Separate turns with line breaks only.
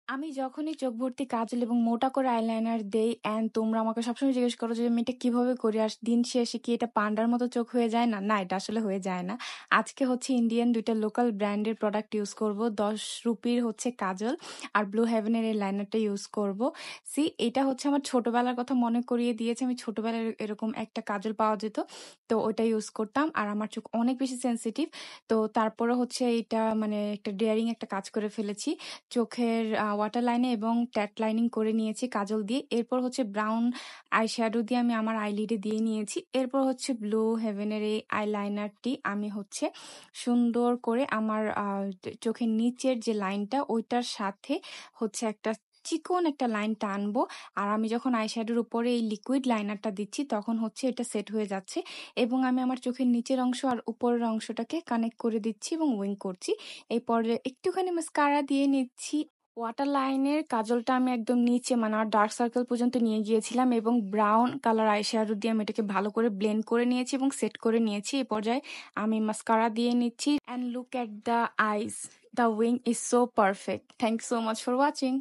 আমি যখনই চোখ ভর্তি কাজল এবং মোটা করে আইলাইনার দেই অ্যান্ড তোমরা আমাকে সবসময় জিজ্ঞেস করো যে আমি এটা কিভাবে করি আর দিন শেষে কি এটা পান্ডার মতো চোখ হয়ে যায় না? না, এটা আসলে হয়ে যায় না। আজকে হচ্ছে ইন্ডিয়ান ২ টা লোকাল ব্র্যান্ডের প্রোডাক্ট ইউজ করব। ৳১০ হচ্ছে কাজল আর ব্লু হেভেনের এই লাইনারটা ইউজ করব। এটা হচ্ছে আমার ছোটবেলার কথা মনে করিয়ে দিয়েছে। আমি ছোটবেলায় এরকম একটা কাজল পাওয়া যেত। তো ওটা ইউজ করতাম আর আমার চোখ অনেক বেশি সেনসিটিভ। তো তারপরে হচ্ছে এটা মানে একটা ডেয়ারিং একটা কাজ করে ফেলেছি। চোখের ওয়াটার লাইনে এবং ট্যাট লাইনিং করে নিয়েছি কাজল দিয়ে। এরপর হচ্ছে ব্রাউন আই শ্যাডো দিয়ে আমি আমার আইলিডে দিয়ে নিয়েছি। এরপর হচ্ছে ব্লু হেভেনের এই আইলাইনারটি আমি হচ্ছে সুন্দর করে আমার চোখের নিচের যে লাইনটা ওইটার সাথে হচ্ছে একটা চিকন একটা লাইন টানবো। আর আমি যখন আই শ্যাডোর উপরে এই লিকুইড লাইনারটা দিচ্ছি তখন হচ্ছে এটা সেট হয়ে যাচ্ছে এবং আমি আমার চোখের নিচের অংশ আর উপরের অংশটাকে কানেক্ট করে দিচ্ছি এবং উইঙ্ক করছি। এই পর্যায়ে একটুখানি মাস্কারা দিয়ে নিচ্ছি। ওয়াটার লাইনের কাজলটা আমি একদম নিচে মানে আমার ডার্ক সার্কেল পর্যন্ত নিয়ে গিয়েছিলাম এবং ব্রাউন কালার আইশ্যাডো দিয়ে আমি এটাকে ভালো করে ব্লেন্ড করে নিয়েছি এবং সেট করে নিয়েছি। এই পর্যায়ে আমি মাস্কারা দিয়ে নিচ্ছি and look at the eyes, the wing is so perfect. Thank you so much for watching.